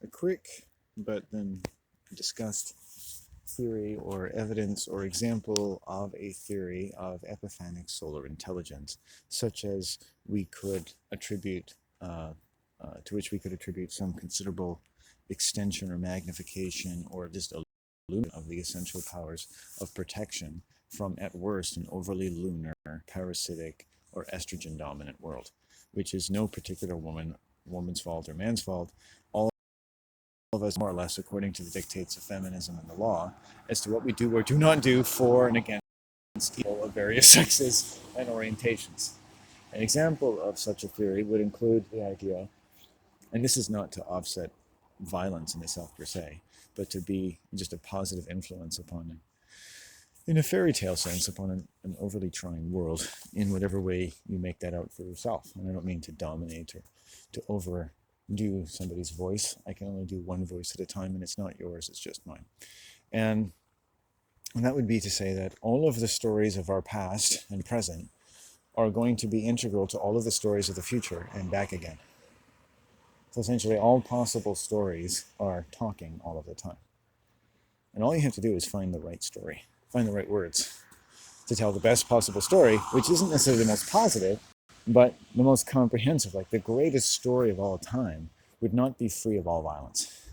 a quick but then discussed theory or evidence or example of a theory of epiphanic solar intelligence, such as we could attribute, to which we could attribute some considerable extension or magnification or just illusion of the essential powers of protection from, at worst, an overly lunar, parasitic, or estrogen dominant world, which is no particular woman's fault or man's fault. All of us, more or less, according to the dictates of feminism and the law, as to what we do or do not do for and against people of various sexes and orientations. An example of such a theory would include the idea, and this is not to offset violence in itself per se, but to be just a positive influence upon, in a fairy tale sense, upon an overly trying world in whatever way you make that out for yourself. And I don't mean to dominate or to overdo somebody's voice. I can only do one voice at a time, and it's not yours, it's just mine. And that would be to say that all of the stories of our past and present are going to be integral to all of the stories of the future and back again. So essentially, all possible stories are talking all of the time. And all you have to do is find the right story, find the right words to tell the best possible story, which isn't necessarily the most positive, but the most comprehensive. Like the greatest story of all time would not be free of all violence.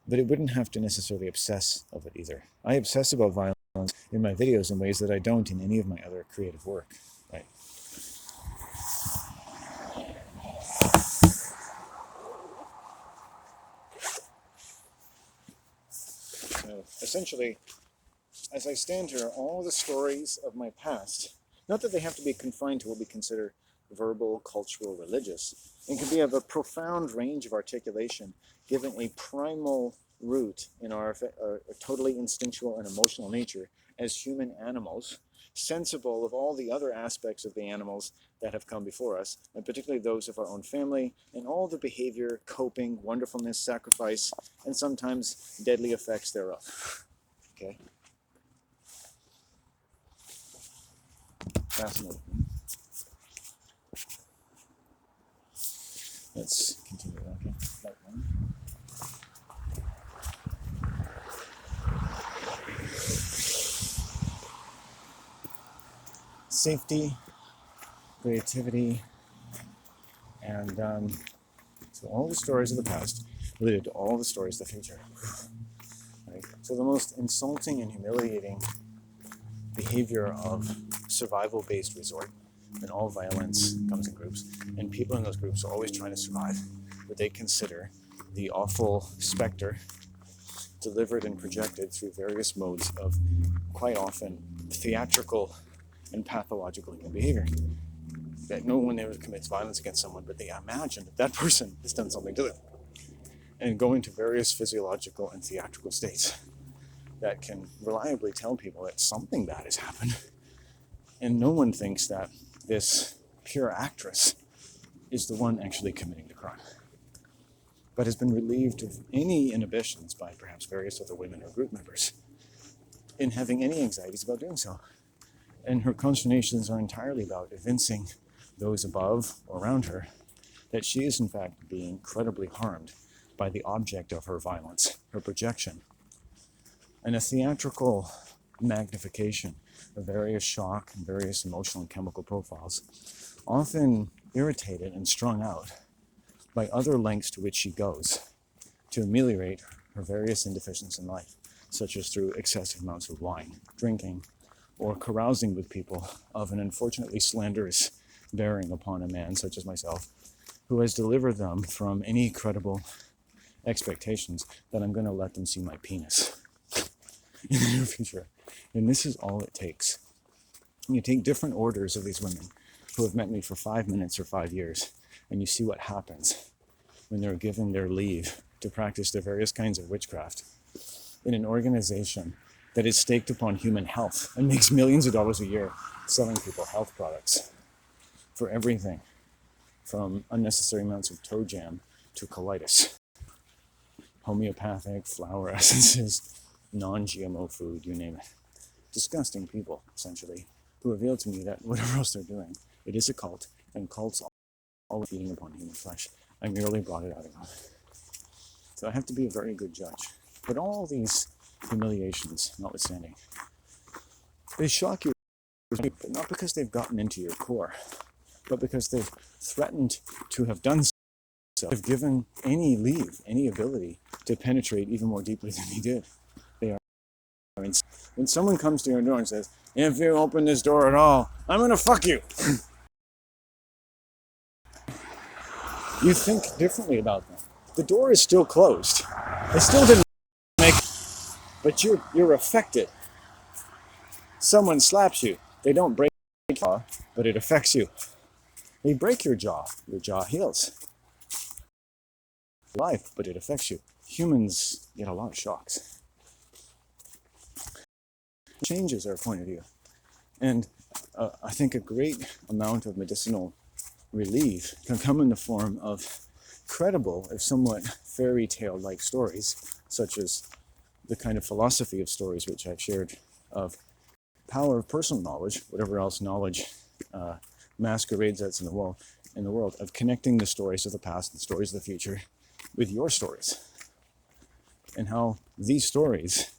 But it wouldn't have to necessarily obsess of it either. I obsess about violence in my videos in ways that I don't in any of my other creative work, right? So essentially, as I stand here, all the stories of my past, not that they have to be confined to what we consider verbal, cultural, religious, and can be of a profound range of articulation, given a primal root in our totally instinctual and emotional nature as human animals, sensible of all the other aspects of the animals that have come before us, and particularly those of our own family, and all the behavior, coping, wonderfulness, sacrifice, and sometimes deadly effects thereof. Okay? Fascinating. Let's continue. Okay. That one. Safety, creativity, and so all the stories of the past related to all the stories of the future. Right? So the most insulting and humiliating behavior of survival-based resort, and all violence comes in groups, and people in those groups are always trying to survive what they consider the awful specter delivered and projected through various modes of quite often theatrical and pathological human behavior. That no one ever commits violence against someone, but they imagine that that person has done something to them, and go into various physiological and theatrical states that can reliably tell people that something bad has happened. And no one thinks that this pure actress is the one actually committing the crime, but has been relieved of any inhibitions by perhaps various other women or group members in having any anxieties about doing so. And her consternations are entirely about evincing those above or around her that she is in fact being incredibly harmed by the object of her violence, her projection. And a theatrical magnification of various shock and various emotional and chemical profiles, often irritated and strung out by other lengths to which she goes to ameliorate her various indeficiencies in life, such as through excessive amounts of wine, drinking, or carousing with people of an unfortunately slanderous bearing upon a man such as myself, who has delivered them from any credible expectations that I'm going to let them see my penis in the near future. And this is all it takes. You take different orders of these women who have met me for 5 minutes or 5 years, and you see what happens when they're given their leave to practice their various kinds of witchcraft in an organization that is staked upon human health and makes millions of dollars a year selling people health products for everything from unnecessary amounts of toe jam to colitis, homeopathic flower essences, non-GMO food, you name it. Disgusting people, essentially, who reveal to me that whatever else they're doing, it is a cult, and cults are always feeding upon human flesh. I merely brought it out again. So I have to be a very good judge. But all these humiliations notwithstanding, they shock you, but not because they've gotten into your core, but because they've threatened to have done so. They've given any leave, any ability to penetrate even more deeply than they did. They are. When someone comes to your door and says, if you open this door at all, I'm gonna fuck you. You think differently about them. The door is still closed. They still didn't make, but you're affected. Someone slaps you. They don't break your jaw, but it affects you. They break your jaw heals. Life, but it affects you. Humans get a lot of shocks. It changes our point of view. And I think a great amount of medicinal relief can come in the form of credible, if somewhat fairy tale-like stories, such as the kind of philosophy of stories which I've shared of power of personal knowledge, whatever else knowledge masquerades as in the world, of connecting the stories of the past and the stories of the future with your stories, and how these stories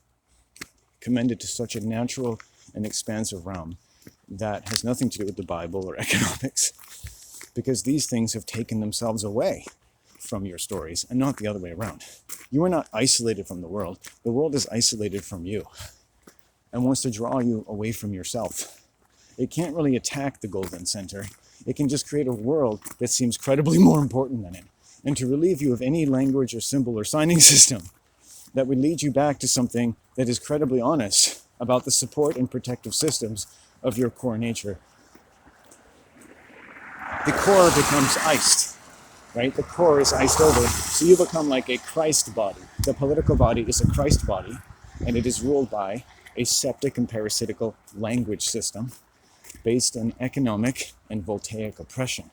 commended to such a natural and expansive realm that has nothing to do with the Bible or economics, because these things have taken themselves away from your stories and not the other way around. You are not isolated from the world is isolated from you and wants to draw you away from yourself. It can't really attack the golden center. It can just create a world that seems credibly more important than it, and to relieve you of any language or symbol or signing system that would lead you back to something that is credibly honest about the support and protective systems of your core nature. The core becomes iced, right? The core is iced over, so you become like a Christ body. The political body is a Christ body, and it is ruled by a septic and parasitical language system based on economic and voltaic oppression,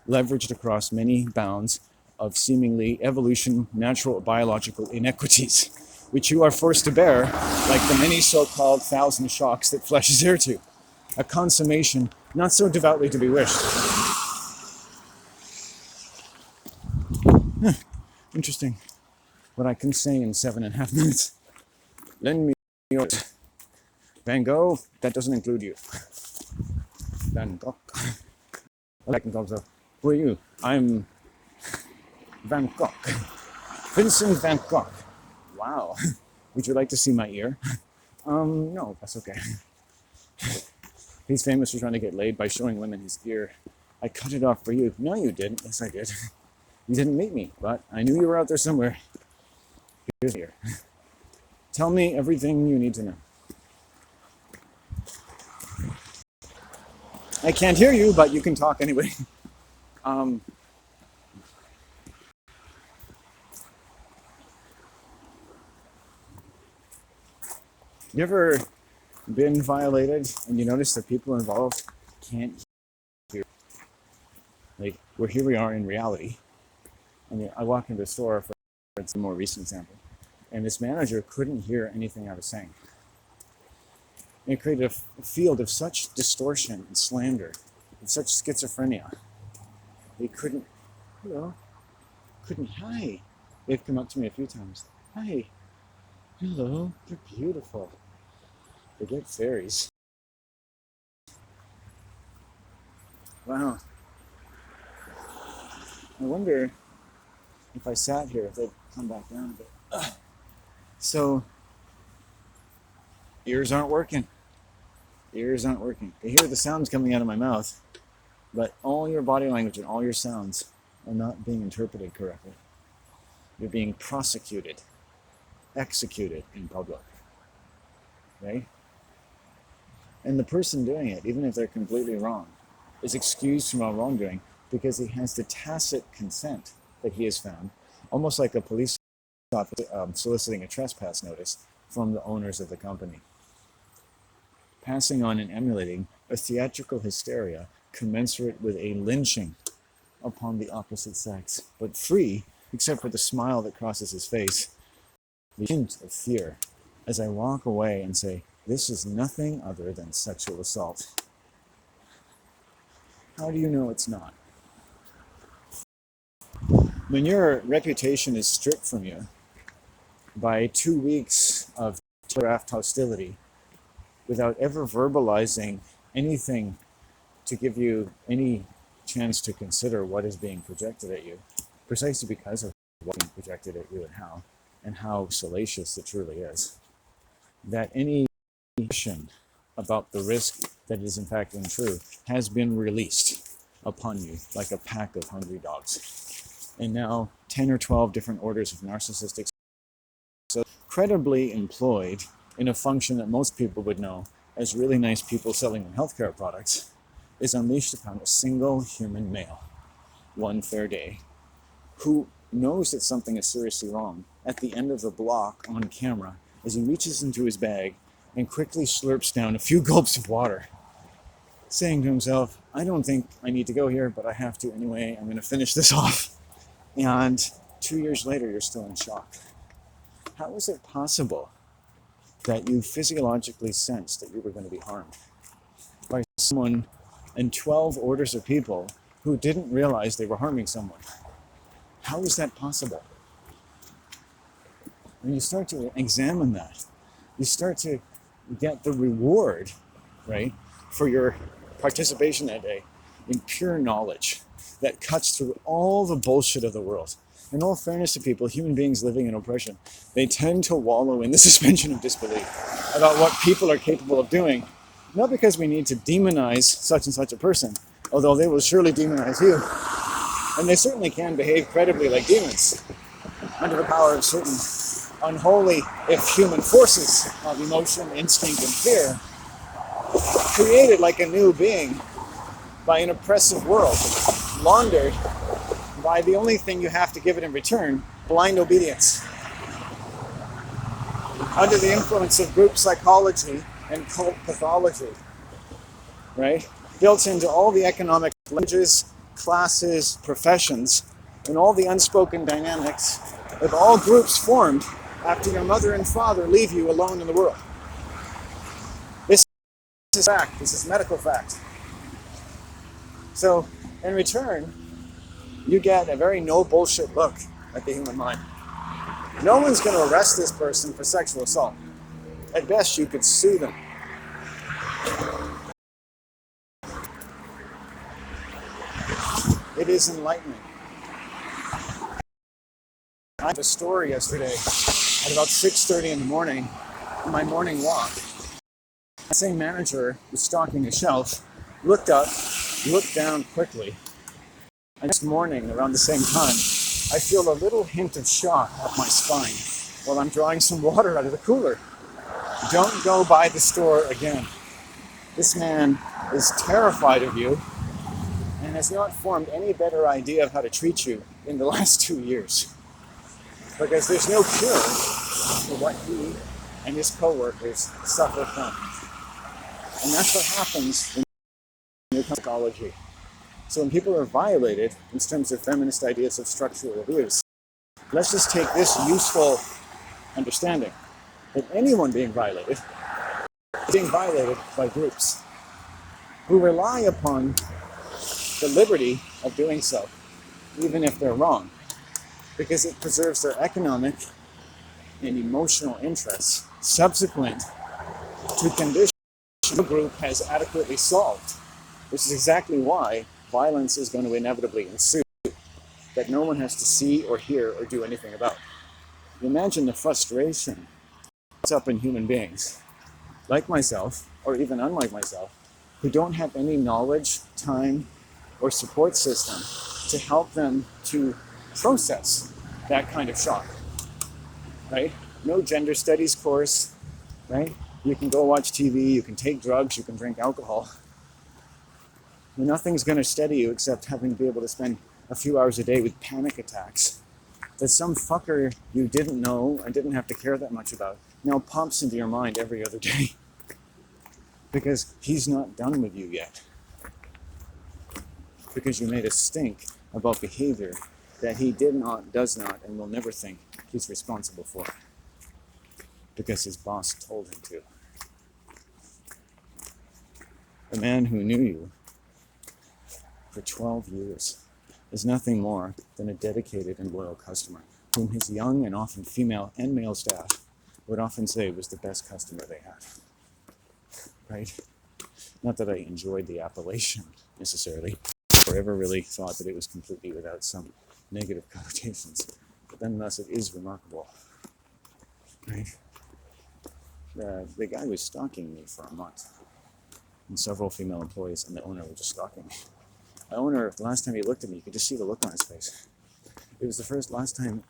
leveraged across many bounds of seemingly evolution, natural biological inequities, which you are forced to bear like the many so-called 1,000 shocks that flesh is heir to. A consummation not so devoutly to be wished. Interesting what I can say in 7.5 minutes. Lend me yours. Van Gogh, that doesn't include you. Van Gogh. I can talk so. Who are you? I'm Van Gogh. Vincent Van Gogh. Wow. Would you like to see my ear? No, that's okay. He's famous for trying to get laid by showing women his ear. I cut it off for you. No, you didn't. Yes, I did. You didn't meet me, but I knew you were out there somewhere. Here's here. Tell me everything you need to know. I can't hear you, but you can talk anyway. You ever been violated and you notice that people involved can't hear? Like, here we are in reality. I walk into a store for a more recent example, and this manager couldn't hear anything I was saying. And it created a field of such distortion and slander and such schizophrenia. They couldn't, hi. They've come up to me a few times. Hi. Hello. You're beautiful. They get fairies. Wow. I wonder if I sat here, if they'd come back down a bit. So, ears aren't working. Ears aren't working. They hear the sounds coming out of my mouth, but all your body language and all your sounds are not being interpreted correctly. You're being prosecuted, executed in public, right? And the person doing it, even if they're completely wrong, is excused from all wrongdoing because he has the tacit consent that he has found, almost like a police officer soliciting a trespass notice from the owners of the company. Passing on and emulating a theatrical hysteria commensurate with a lynching upon the opposite sex, but free, except for the smile that crosses his face, the hint of fear, as I walk away and say, this is nothing other than sexual assault. How do you know it's not? When your reputation is stripped from you, by 2 weeks of telegraphed hostility without ever verbalizing anything to give you any chance to consider what is being projected at you, precisely because of what's being projected at you and how salacious it truly is, that any question about the risk that is in fact untrue has been released upon you like a pack of hungry dogs. And now 10 or 12 different orders of narcissistic, so credibly employed in a function that most people would know as really nice people selling them healthcare products, is unleashed upon a single human male, one fair day, who knows that something is seriously wrong at the end of the block on camera as he reaches into his bag and quickly slurps down a few gulps of water, saying to himself, I don't think I need to go here, but I have to anyway. I'm going to finish this off. And 2 years later, you're still in shock. How is it possible that you physiologically sensed that you were going to be harmed by someone and 12 orders of people who didn't realize they were harming someone? How is that possible? When you start to examine that, you start to get the reward, right, for your participation that day in pure knowledge that cuts through all the bullshit of the world. In all fairness to people, human beings living in oppression, they tend to wallow in the suspension of disbelief about what people are capable of doing, not because we need to demonize such and such a person, although they will surely demonize you. And they certainly can behave credibly like demons under the power of certain unholy, if human, forces of emotion, instinct, and fear, created like a new being by an oppressive world, laundered by the only thing you have to give it in return, blind obedience. Under the influence of group psychology and cult pathology, right? Built into all the economic languages, classes, professions, and all the unspoken dynamics of all groups formed after your mother and father leave you alone in the world. This is fact. This is medical fact. So, in return, you get a very no bullshit look at the human mind. No one's going to arrest this person for sexual assault. At best, you could sue them. It is enlightening. I had a story yesterday at about 6:30 in the morning, on my morning walk. The same manager was stocking a shelf, looked up, looked down quickly. And next morning, around the same time, I feel a little hint of shock up my spine while I'm drawing some water out of the cooler. Don't go by the store again. This man is terrified of you and has not formed any better idea of how to treat you in the last 2 years. Because there's no cure for what he and his co-workers suffer from. And that's what happens when you come to psychology. So when people are violated in terms of feminist ideas of structural abuse, let's just take this useful understanding that anyone being violated is being violated by groups who rely upon the liberty of doing so, even if they're wrong, because it preserves their economic and emotional interests subsequent to conditions the group has adequately solved, which is exactly why violence is going to inevitably ensue, that no one has to see or hear or do anything about. Imagine the frustration that's up in human beings, like myself, or even unlike myself, who don't have any knowledge, time, or support system to help them to process that kind of shock, right? No gender studies course, right? You can go watch TV, you can take drugs, you can drink alcohol. Nothing's going to steady you except having to be able to spend a few hours a day with panic attacks that some fucker you didn't know and didn't have to care that much about now pumps into your mind every other day because he's not done with you yet. Because you made a stink about behavior that he did not, does not, and will never think he's responsible for because his boss told him to. A man who knew you for 12 years, is nothing more than a dedicated and loyal customer whom his young and often female and male staff would often say was the best customer they had. Right? Not that I enjoyed the appellation necessarily, or ever really thought that it was completely without some negative connotations, but nonetheless it is remarkable. Right? The guy was stalking me for a month, and several female employees and the owner were just stalking me. The owner, the last time he looked at me, you could just see the look on his face. It was the first time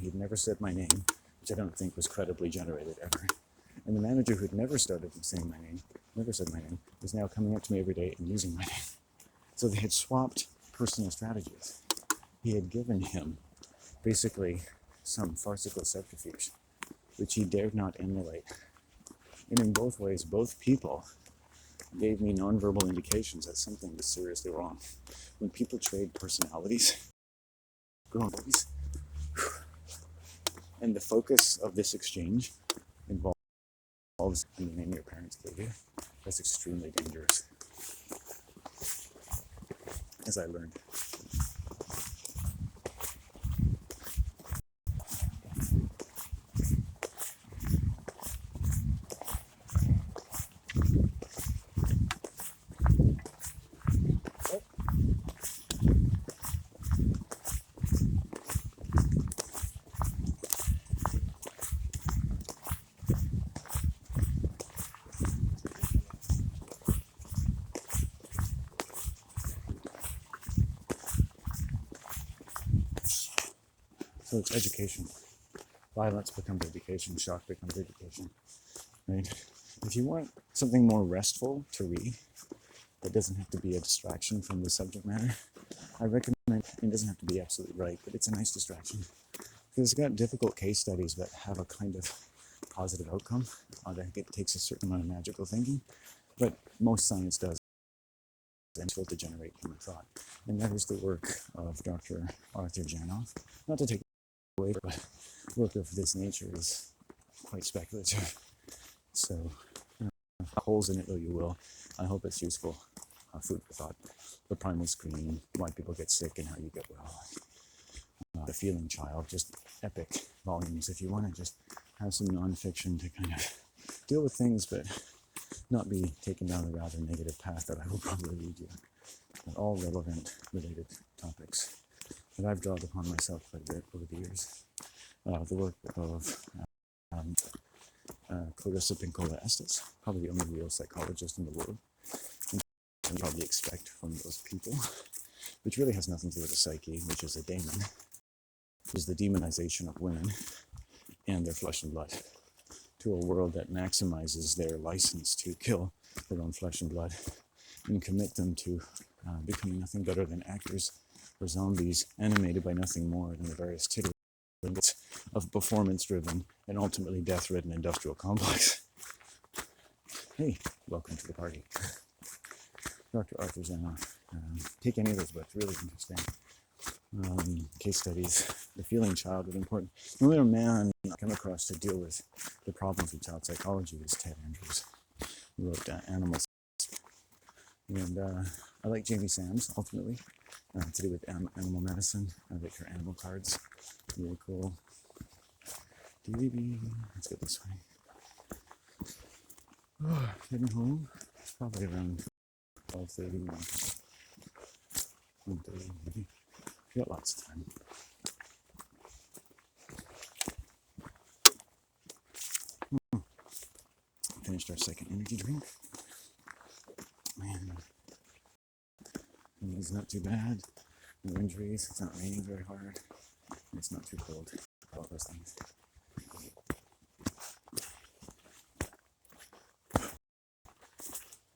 he'd never said my name, which I don't think was credibly generated ever. And the manager who'd never started saying my name, never said my name, was now coming up to me every day and using my name. So they had swapped personal strategies. He had given him basically some farcical subterfuge, which he dared not emulate. And in both ways, both people gave me nonverbal indications that something was seriously wrong. When people trade personalities, boys, and the focus of this exchange involves the name your parents gave you, that's extremely dangerous, as I learned. So it's education. Violence becomes education, shock becomes education, right? If you want something more restful to read, that doesn't have to be a distraction from the subject matter, I recommend, it doesn't have to be absolutely right, but it's a nice distraction. Because it's got difficult case studies that have a kind of positive outcome. I think it takes a certain amount of magical thinking, but most science does. And to generate human thought. And that is the work of Dr. Arthur Janov. Not to take away, but work of this nature is quite speculative. So, holes in it though you will. I hope it's useful. Food for thought. The primal screen, why people get sick and how you get well. The Feeling Child, just epic volumes. If you want to just have some nonfiction to kind of deal with things, but not be taken down a rather negative path that I will probably lead you. But all relevant, related topics that I've drawn upon myself quite a bit over the years. The work of Clarissa Pinkola Estes, probably the only real psychologist in the world, and you probably expect from those people, which really has nothing to do with the psyche, which is a daemon, is the demonization of women and their flesh and blood to a world that maximizes their license to kill their own flesh and blood and commit them to becoming nothing better than actors or zombies animated by nothing more than the various titillings of performance-driven and ultimately death-ridden industrial complex. Hey, welcome to the party. Dr. Arthur Janov. Take any of those books, really interesting. Case studies. The Feeling Child was important. The only man I come across to deal with the problems of child psychology is Ted Andrews, who wrote Animals. And I like Jamie Sams, ultimately, to do with animal medicine. I like her animal cards. Really cool. Let's go this way. Getting home. It's probably around 12:30, 1:30 maybe. We got lots of time. Finished our second energy drink. Man, it's not too bad. No injuries. It's not raining very hard. And it's not too cold. All those things.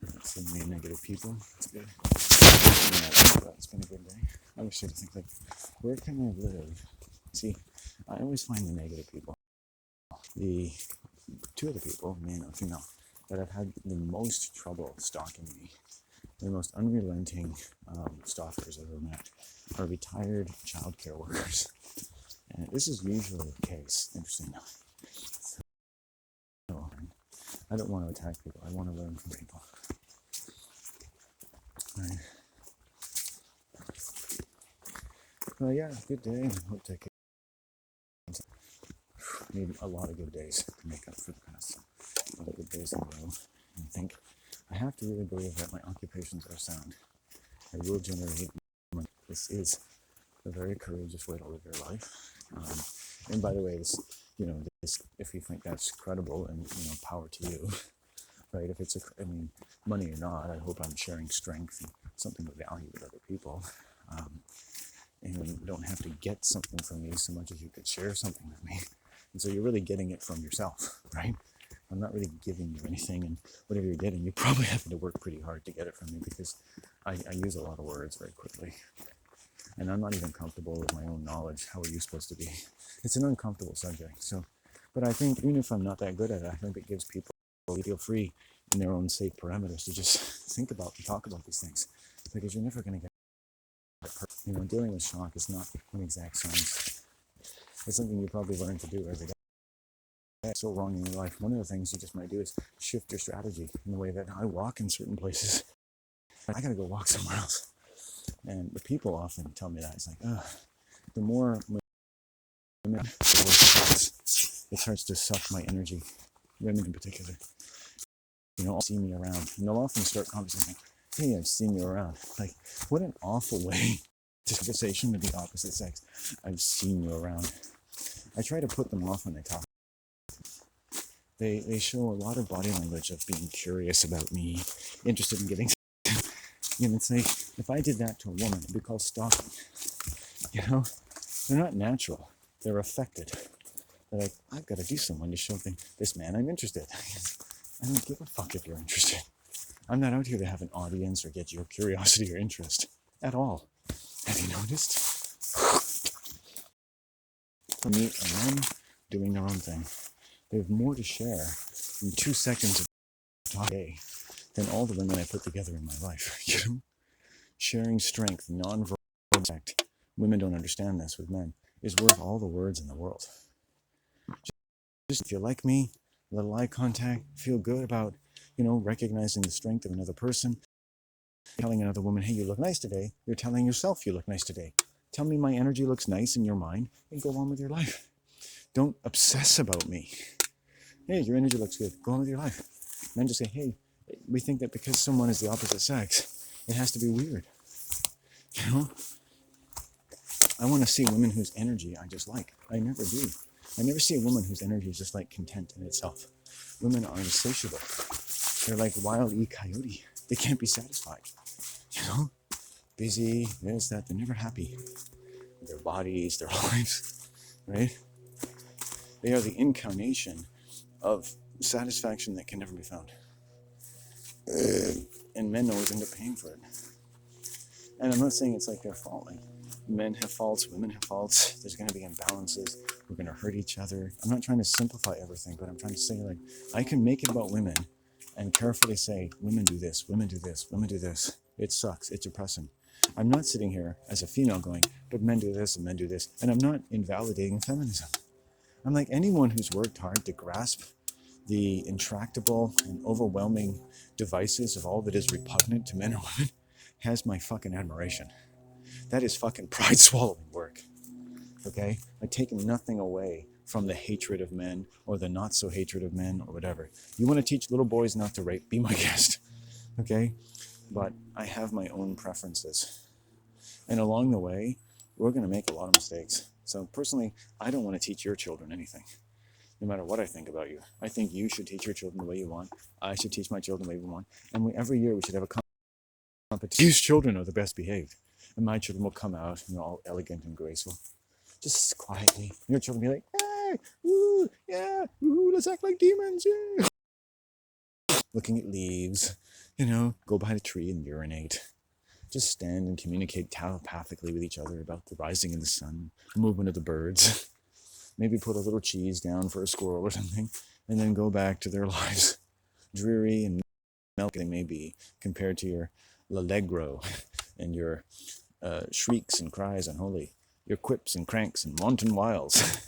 Not so many negative people. That's good. Yeah, it's been a good day. I wish I could think like, where can I live? See, I always find the negative people. The two of the people, male and female, that have had the most trouble stalking me, the most unrelenting stalkers I've ever met, are retired child care workers. And this is usually the case, interesting enough. So, I don't want to attack people, I want to learn from people. Right. Yeah, good day. Hope to need a lot of good days to make up for the past. A lot of good days in a row. And I think I have to really believe that my occupations are sound. I will generate money. This is a very courageous way to live your life. And by the way, this, if you think that's credible, and power to you, right? If it's money or not, I hope I'm sharing strength and something of value with other people. And you don't have to get something from me so much as you could share something with me. And so you're really getting it from yourself, right? I'm not really giving you anything, and whatever you're getting, you're probably having to work pretty hard to get it from me, because I use a lot of words very quickly. And I'm not even comfortable with my own knowledge. How are you supposed to be? It's an uncomfortable subject. So, but I think even if I'm not that good at it, I think it gives people feel free in their own safe parameters to just think about and talk about these things, because you're never going to get it perfect. Dealing with shock is not an exact science. It's something you probably learn to do as a guy. It's so wrong in your life. One of the things you just might do is shift your strategy in the way that I walk in certain places. I got to go walk somewhere else. And the people often tell me that. It's like, the more women, the worse it starts to suck my energy. Women in particular. See me around. And they'll often start conversations like, hey, I've seen you around. Like, what an awful way to conversation with the opposite sex. I've seen you around. I try to put them off when they talk. They show a lot of body language of being curious about me, interested in getting it's like, if I did that to a woman, it'd be called stalking. They're not natural. They're affected. They're like, I've got to do something to show this man I'm interested. I don't give a fuck if you're interested. I'm not out here to have an audience or get your curiosity or interest at all. Have you noticed? For me and men doing their own thing, they have more to share in 2 seconds of talking than all the women I put together in my life. Sharing strength, non-verbal contact. Women don't understand this with men. Is worth all the words in the world. Just if you like me, a little eye contact, feel good about, recognizing the strength of another person. Telling another woman, hey, you look nice today. You're telling yourself you look nice today. Tell me my energy looks nice in your mind, and go on with your life. Don't obsess about me. Hey, your energy looks good. Go on with your life. Men just say, hey, we think that because someone is the opposite sex, it has to be weird. I want to see women whose energy I just like. I never do. I never see a woman whose energy is just like content in itself. Women are insatiable. They're like Wile E. Coyote. They can't be satisfied. Busy, this, that. They're never happy. Their bodies, their lives, right? They are the incarnation of satisfaction that can never be found. And men always end up paying for it. And I'm not saying it's like their fault. Like, men have faults, women have faults. There's going to be imbalances. We're going to hurt each other. I'm not trying to simplify everything, but I'm trying to say, like, I can make it about women and carefully say, women do this, women do this, women do this. It sucks. It's depressing. I'm not sitting here as a female going, but men do this and men do this. And I'm not invalidating feminism. I'm like, anyone who's worked hard to grasp the intractable and overwhelming devices of all that is repugnant to men or women has my fucking admiration. That is fucking pride-swallowing work, okay? I've taken nothing away from the hatred of men or the not-so-hatred of men or whatever. You want to teach little boys not to rape? Be my guest, okay? But I have my own preferences. And along the way, we're going to make a lot of mistakes. So personally, I don't want to teach your children anything, no matter what I think about you. I think you should teach your children the way you want. I should teach my children the way we want. And every year we should have a competition. Whose children are the best behaved? And my children will come out, all elegant and graceful. Just quietly. Your children will be like, hey, woo, yeah, woo, let's act like demons, yeah. Looking at leaves, go behind a tree and urinate. Just stand and communicate telepathically with each other about the rising of the sun, the movement of the birds. Maybe put a little cheese down for a squirrel or something, and then go back to their lives. Dreary and milky they may be compared to your l'allegro and your shrieks and cries unholy, your quips and cranks and wanton wiles.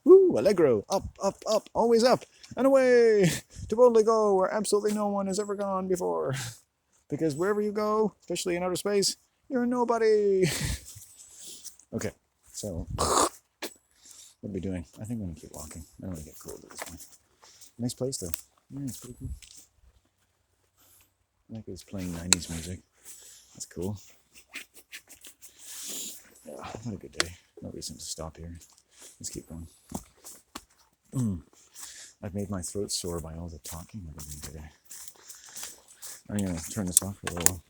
Woo, allegro, up, up, up, always up, and away, to boldly go where absolutely no one has ever gone before. Because wherever you go, especially in outer space, you're a nobody. Okay, so what are we doing? I think I'm gonna keep walking. I don't want to get cold at this point. Nice place though. Yeah, it's pretty cool. I like it was playing 90s music. That's cool. Yeah, I've had a good day. No reason to stop here. Let's keep going. I've made my throat sore by all the talking I've been doing today. I'm gonna turn this off for a little while.